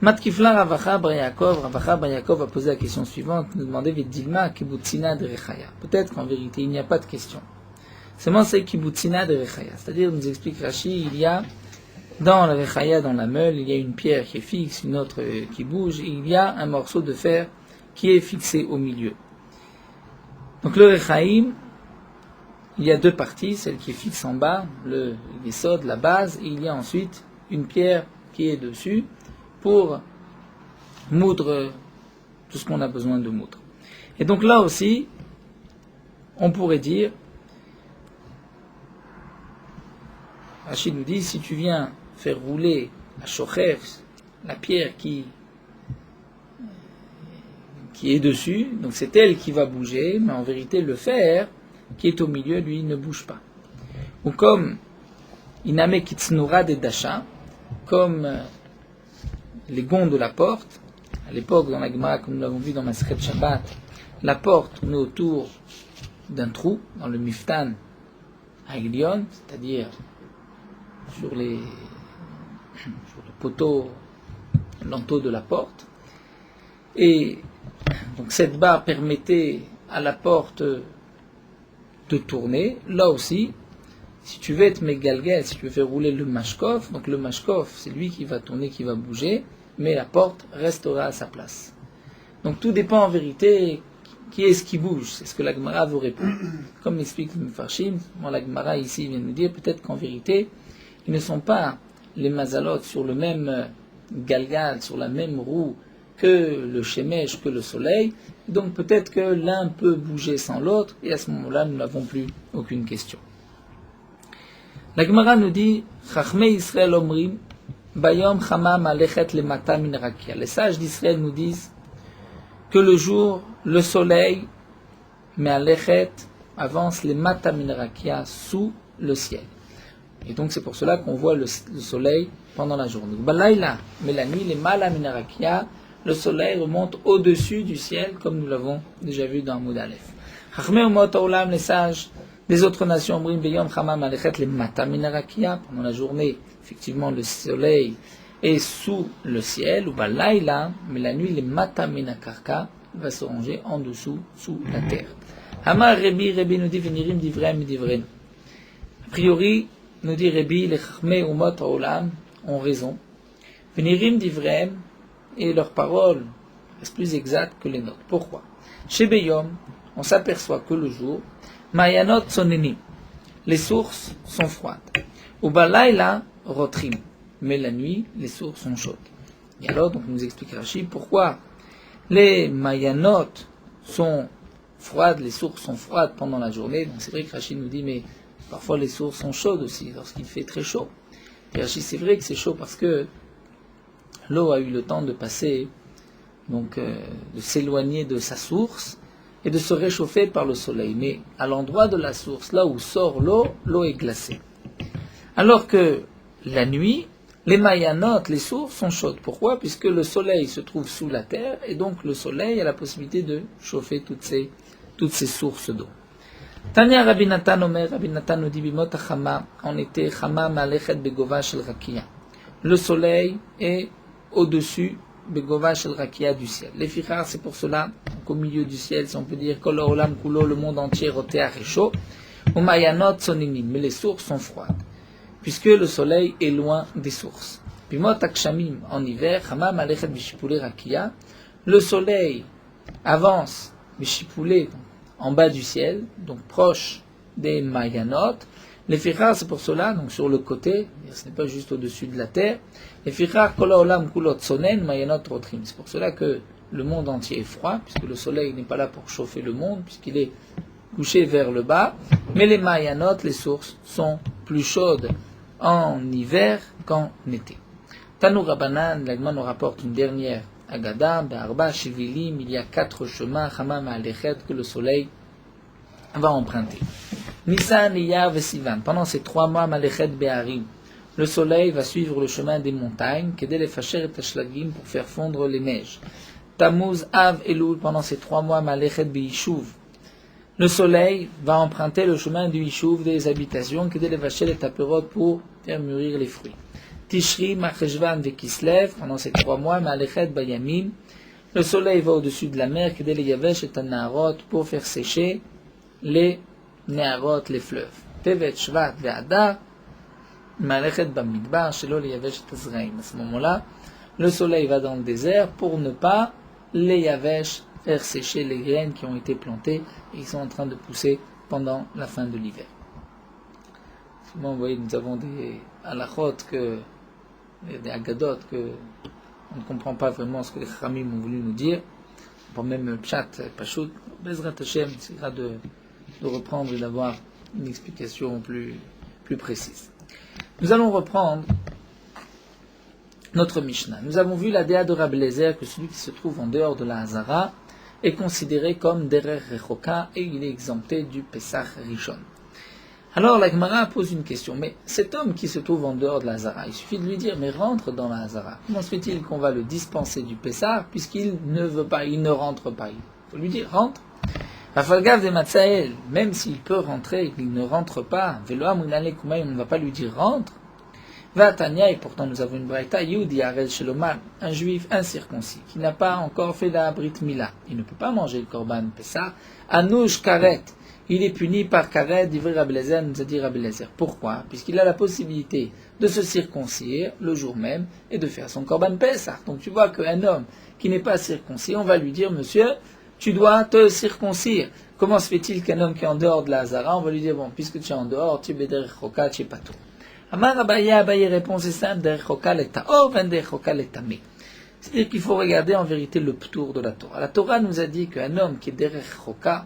Matkifla Ravacha Bar Yaakov a posé la question suivante, nous demandait Vidilma Kibutzina de Rechaya. Peut-être qu'en vérité il n'y a pas de question. Seulement c'est Kibutzina de Rechaya. C'est-à-dire, nous explique Rachid, il y a Dans la Rechaya, dans la meule, il y a une pierre qui est fixe, une autre qui bouge, et il y a un morceau de fer qui est fixé au milieu. Donc le Rechaim, il y a deux parties, celle qui est fixe en bas, le yesod, la base, et il y a ensuite une pierre qui est dessus pour moudre tout ce qu'on a besoin de moudre. Et donc là aussi, on pourrait dire, Rachid nous dit, si tu viens faire rouler la shocher, la pierre qui est dessus, donc c'est elle qui va bouger, mais en vérité le fer qui est au milieu, lui, ne bouge pas. Ou comme Iname Kitsnura de Dasha, comme les gonds de la porte, à l'époque dans la Gemara, comme nous l'avons vu dans Masechet Shabbat, la porte tournait autour d'un trou, dans le Miftan Haglion, c'est-à-dire sur le poteau, l'entot de la porte. Et donc cette barre permettait à la porte de tourner. Là aussi, si tu veux être mégalguel, si tu veux faire rouler le mashkof, donc le mashkof, c'est lui qui va tourner, qui va bouger, mais la porte restera à sa place. Donc tout dépend en vérité qui est-ce qui bouge, c'est ce que la Gemara vous répond. Comme l'explique le Mefarshim, la Gemara ici vient nous dire peut-être qu'en vérité, ils ne sont pas les mazalot sur le même galgal, sur la même roue que le shemesh, que le soleil. Donc peut-être que l'un peut bouger sans l'autre, et à ce moment-là, nous n'avons plus aucune question. La Gemara nous dit, Chachmei Israël omrim, Bayom Chama Malechet le Mata min Rakia. Les sages d'Israël nous disent que le jour, le soleil, Malechet, avance les Mata min Rakia sous le ciel. Et donc c'est pour cela qu'on voit le soleil pendant la journée. Balaïla, mais la nuit, les Mala min Rakia, le soleil remonte au-dessus du ciel, comme nous l'avons déjà vu dans Moud Aleph. Chachmei Umot Olam, les sages des autres nations, Brim Beyom Chama Malechet le Mata min Rakia, pendant la journée, effectivement, le soleil est sous le ciel, ou Balaïla, mais la nuit, les Mata min Karka, va se ranger en dessous, sous la terre. Hamar Rebi nous dit Venirim divrem divrem. A priori, nous dit Rebi, les Chachmei Umot Olam ont raison. Venirim divrem, et leurs paroles restent plus exactes que les nôtres. Pourquoi? Chez Beyom, on s'aperçoit que le jour, Mayanot soneni, les sources sont froides. Ou Balaïla rotrim, mais la nuit, les sources sont chaudes. Et alors, donc, nous explique Rachid pourquoi les Mayanot sont froides, les sources sont froides pendant la journée. Donc, c'est vrai que Rachid nous dit, mais parfois les sources sont chaudes aussi, lorsqu'il fait très chaud. Et Rachid, c'est vrai que c'est chaud parce que l'eau a eu le temps de passer, donc de s'éloigner de sa source et de se réchauffer par le soleil. Mais à l'endroit de la source, là où sort l'eau, l'eau est glacée. Alors que la nuit, les mayanot, les sources sont chaudes. Pourquoi? Puisque le soleil se trouve sous la terre et donc le soleil a la possibilité de chauffer toutes ces sources d'eau. Tanya Rabbi Natan Omer, Rabbi Natan nous dit Bimot Chama, en été Chama Malechet Begova Shel Rakia. Le soleil est au-dessus Begova Shel Rakia du ciel. Les fichar, c'est pour cela qu'au milieu du ciel, si on peut dire Kol Olam Kulo, le monde entier, Roteach est chaud, ou Mayanot Soninim, mais les sources sont froides, puisque le soleil est loin des sources. Bimot Akshamim, en hiver, Chama Malechet Bishipule Rakia, le soleil avance Bishipule, en bas du ciel, donc proche des Mayanot. Les fichar, c'est pour cela, donc sur le côté, ce n'est pas juste au-dessus de la terre. Les fichar, kola olam kulot sonen, mayanot rotrim. C'est pour cela que le monde entier est froid, puisque le soleil n'est pas là pour chauffer le monde, puisqu'il est couché vers le bas. Mais les mayanot, les sources, sont plus chaudes en hiver qu'en été. Tanou Rabbanan, l'Agma nous rapporte une dernière Agada, Be'arba Shivilim, il y a 4 chemins, Hamam Alechet, que le soleil va emprunter. Nissan, Iyar et Sivan. Pendant ces 3 mois, Malechet Be'arim, le soleil va suivre le chemin des montagnes, Kedel et Facher et Tashlagim, pour faire fondre les neiges. Tammuz, Av, Elul, pendant ces 3 mois, Malechet Be'ishuv, le soleil va emprunter le chemin du Yishuv, des habitations, Kedel et Facher et Taperot, pour faire mûrir les fruits. Tishri, Macheshvan et Kislev, pendant ces 3 mois, Malechet Bayamim, le soleil va au-dessus de la mer, Kedel et Yavesh et Tanarot, pour faire sécher les Neharot, les fleuves. Tevet, Shvat, Ve'adar, Malechet bamidbar, shelo leyavesh et azraim. À ce moment-là, le soleil va dans le désert pour ne pas les yavesh, faire sécher les graines qui ont été plantées et qui sont en train de pousser pendant la fin de l'hiver. Souvent, vous voyez, nous avons des halachot, des agadot, que on ne comprend pas vraiment ce que les Khamim ont voulu nous dire. Pour même Pshat, Pashut, Bezrat Hashem, c'est de reprendre et d'avoir une explication plus précise. Nous allons reprendre notre Mishnah. Nous avons vu la déa de Rabbi Eliezer que celui qui se trouve en dehors de la Hazara est considéré comme Derer Rechoka et il est exempté du Pesach Rishon. Alors la Gemara pose une question, mais cet homme qui se trouve en dehors de la Hazara, il suffit de lui dire, mais rentre dans la Hazara. Comment se fait-il qu'on va le dispenser du Pesach puisqu'il ne veut pas, il ne rentre pas? Il faut lui dire, rentre. Rafalgav de Matzael, même s'il peut rentrer, il ne rentre pas. Veloam Unale Kumaï, on ne va pas lui dire rentre. Va Tanya, et pourtant nous avons une braïta, Yudi Arel Sheloman, un juif incirconcis, qui n'a pas encore fait la Brit Mila. Il ne peut pas manger le Korban Pesach. Anouch Karet, il est puni par Karet, d'Ivry Rabbi Eliezer, nous a dit Rabbi Eliezer. Pourquoi? Puisqu'il a la possibilité de se circoncire le jour même et de faire son Korban Pesach. Donc tu vois qu'un homme qui n'est pas circoncis, on va lui dire, monsieur, tu dois te circoncire. Comment se fait-il qu'un homme qui est en dehors de la Hazara, on va lui dire, bon, puisque tu es en dehors, tu es Beder Choka, tu es pas tout. Amar Abaye répond, c'est simple, Der Choka le Taor, Der Choka le Tamé. C'est-à-dire qu'il faut regarder en vérité le ptour de la Torah. La Torah nous a dit qu'un homme qui est Der Choka,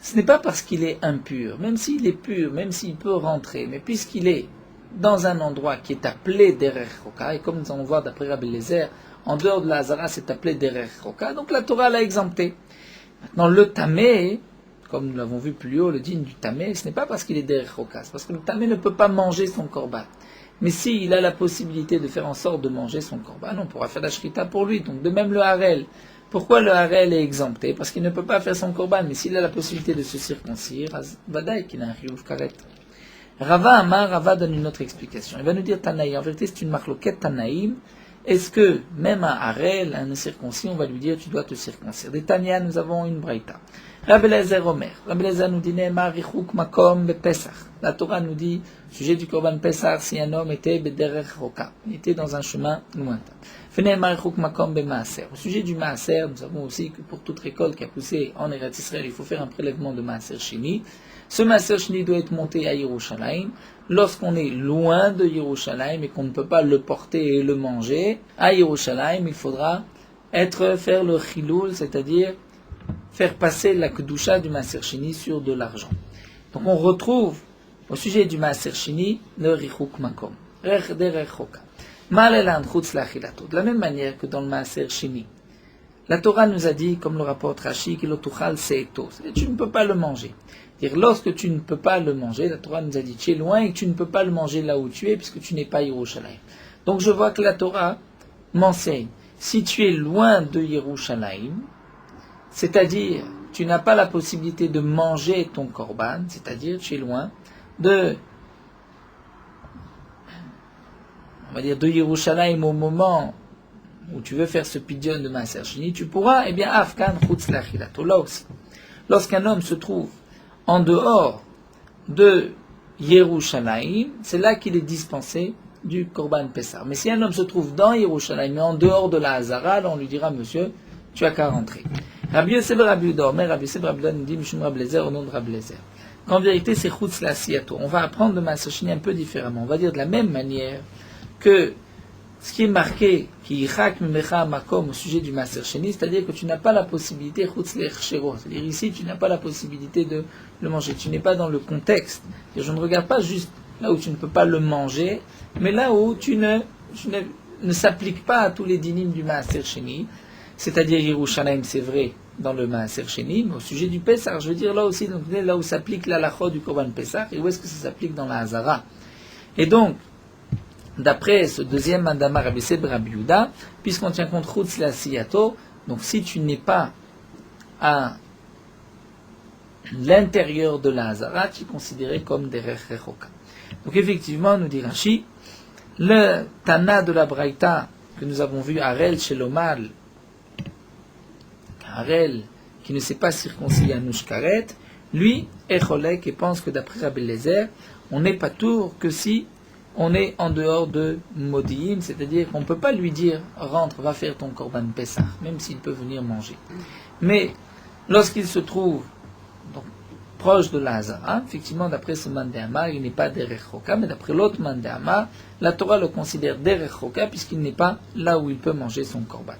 ce n'est pas parce qu'il est impur, même s'il est pur, même s'il peut rentrer, mais puisqu'il est dans un endroit qui est appelé Derer Choka, et comme nous allons voir d'après Rabbi Eliezer, en dehors de la Hazara, c'est appelé Derer Choka, donc la Torah l'a exempté. Maintenant, le Tamé, comme nous l'avons vu plus haut, le digne du Tamé, ce n'est pas parce qu'il est Derer Choka, c'est parce que le Tamé ne peut pas manger son korban. Mais s'il a la possibilité de faire en sorte de manger son korban, on pourra faire la shrita pour lui. Donc de même le Harel. Pourquoi le Harel est exempté? Parce qu'il ne peut pas faire son korban, mais s'il a la possibilité de se circoncire, Vadaï qu'il a un Riyuv Karet. Rava Amar, Rava donne une autre explication. Il va nous dire Tanaï. En vérité, c'est une marloquette Tanaïm. Est-ce que, même un Harel, un circoncis, on va lui dire tu dois te circoncire? Des Tania, nous avons une braïta. Rabbi Eliezer Omer. Rabbi Eliezer nous dit Ne'emar Richuk Makom Bepesach. La Torah nous dit, sujet du Korban Pesach, si un homme était Bederer Choka, il était dans un chemin lointain. Ne'emar Richuk Makom Bemaaser. Au sujet du Maaser, nous savons aussi que pour toute récolte qui a poussé en Eretz Israël, il faut faire un prélèvement de Maaser Shini. Ce Maaser Shini doit être monté à Yerushalayim. Lorsqu'on est loin de Yerushalayim et qu'on ne peut pas le porter et le manger, à Yerushalayim, il faudra faire le Chilul, c'est-à-dire faire passer la Kedusha du Maaser Shini sur de l'argent. Donc on retrouve au sujet du Maaser Shini le Richuk Makom, Derer Choka. De la même manière que dans le Maaser Shini, la Torah nous a dit, comme le rapporte Rashi, que l'otuchal seeto, tu ne peux pas le manger. C'est-à-dire, lorsque tu ne peux pas le manger, la Torah nous a dit, tu es loin et que tu ne peux pas le manger là où tu es, puisque tu n'es pas à Yerushalayim. Donc je vois que la Torah m'enseigne, si tu es loin de Yerushalayim, c'est-à-dire, tu n'as pas la possibilité de manger ton korban, c'est-à-dire, tu es loin de Yerushalayim au moment où tu veux faire ce pidyon de Maaser Shini, tu pourras, eh bien, Afkan Chutz Lachilato, là aussi. Lorsqu'un homme se trouve en dehors de Yerushalayim, c'est là qu'il est dispensé du Korban Pessah. Mais si un homme se trouve dans Yerushalayim, mais en dehors de la Hazara, on lui dira, monsieur, tu as qu'à rentrer. Rabbi Yosef Rabbi Yehuda, mais Rabbi Yosef Rabbi Yehuda nous dit, Mishum Rabbi Eliezer, au nom de Rabbi Eliezer. Qu'en vérité, c'est Chutz Lachilato. On va apprendre de Maaser Shini un peu différemment. On va dire de la même manière que ce qui est marqué, qui yichak mimecha makom au sujet du Maaser Sheni, c'est-à-dire que tu n'as pas la possibilité, chutz le'echshero, c'est-à-dire ici tu n'as pas la possibilité de le manger, tu n'es pas dans le contexte. Je ne regarde pas juste là où tu ne peux pas le manger, mais là où tu ne s'applique pas à tous les dinim du Maaser Sheni, c'est-à-dire Yerushalayim, c'est vrai dans le Maaser Sheni, mais au sujet du Pesach, je veux dire là aussi, donc là où s'applique l'halakha du Korban Pesach, et où est-ce que ça s'applique dans la Hazara. Et donc, d'après ce deuxième mandama Rabbi Yosef Rabbi Yehuda, puisqu'on tient compte Chutz Lachilato, donc si tu n'es pas à l'intérieur de la Hazara, tu es considéré comme Derer Rechoka. Donc effectivement, nous dit Rashi, le Tana de la Braïta que nous avons vu, Harel chez l'Omal, Harel qui ne s'est pas circoncis à Nushkaret, lui est Cholek et pense que d'après Rabbi Eliezer, on n'est pas tour que si on est en dehors de Modi'in, c'est-à-dire qu'on ne peut pas lui dire rentre, va faire ton Korban Pessah, même s'il peut venir manger. Mais lorsqu'il se trouve donc, proche de la Hazara, effectivement, d'après ce Mandéama, il n'est pas Derech Roka, mais d'après l'autre Mandéama, la Torah le considère Derech Roka puisqu'il n'est pas là où il peut manger son Korban.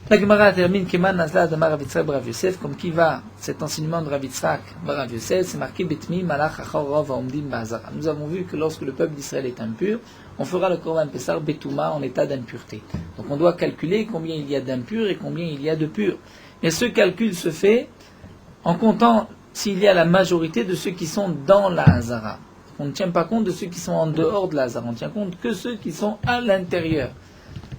La Gemara termine Keman Nazla Adama Rav Yitzhak Rav Yosef, comme qui va, cet enseignement de Rav Yitzhak Rav Yosef, c'est marqué Betmi Malach Achor Rov Haomdim Ba'Hazara. Nous avons vu que lorsque le peuple d'Israël est impur, on fera le Korban Pessah Betouma en état d'impureté. Donc on doit calculer combien il y a d'impurs et combien il y a de purs. Et ce calcul se fait en comptant s'il y a la majorité de ceux qui sont dans la Hazara. On ne tient pas compte de ceux qui sont en dehors de la Hazara, on tient compte que ceux qui sont à l'intérieur.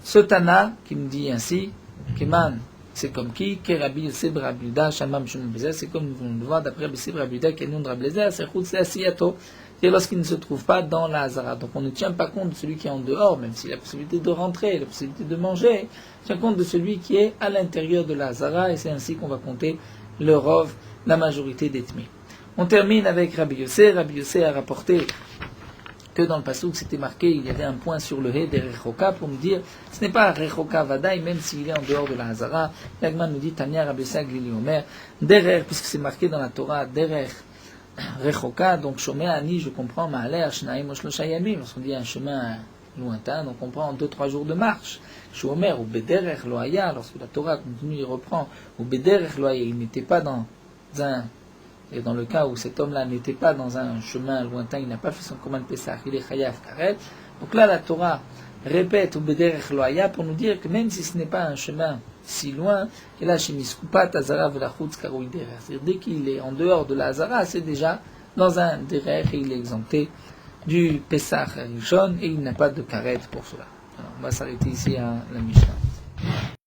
Ce Tana qui nous dit ainsi, Keman, c'est comme qui Kerabi Yosef Rabbi Yuda, Shamam Shimon Bezer, c'est comme nous venons de voir d'après Yosef Rabbi Yuda, Kenon Rabbi Lezer, c'est Chutz Asiyato, c'est lorsqu'il ne se trouve pas dans la Hazara. Donc on ne tient pas compte de celui qui est en dehors, même s'il a la possibilité de rentrer, la possibilité de manger, on tient compte de celui qui est à l'intérieur de la Hazara, et c'est ainsi qu'on va compter le Rov, la majorité des Tmi. On termine avec Rabbi Yossé. Rabbi Yossé a rapporté que dans le Passouk c'était marqué, il y avait un point sur le He des Rechoka pour nous dire, ce n'est pas Rechoka Vadaï, même s'il est en dehors de la Hazara. L'Agman nous dit, Tanya Rabbi Yossé Glili Omer, Derer, puisque c'est marqué dans la Torah, Derer Rechoka, donc Shomea Ani, je comprends, Ma'aleh, Ashnaim, Oshlosha Yamim, lorsqu'on dit un chemin lointain, donc on prend 2-3 jours de marche. Shomer ou Bederer Loaya, lorsque la Torah continue, il reprend, ou Bederer Loaya, il n'était pas dans un, et dans le cas où cet homme-là n'était pas dans un chemin lointain, il n'a pas fait son Korban Pessah, il est Chayav Karet. Donc là, la Torah répète ou Bederer Loaya pour nous dire que même si ce n'est pas un chemin si loin, et là, chez Miskupat, Hazara Velachutz Karoui Derer. C'est-à-dire, dès qu'il est en dehors de la Hazara, c'est déjà dans un Derer et il est exempté du Pessah Rishon et il n'a pas de Karet pour cela. Alors, on va s'arrêter ici à la Mishnah.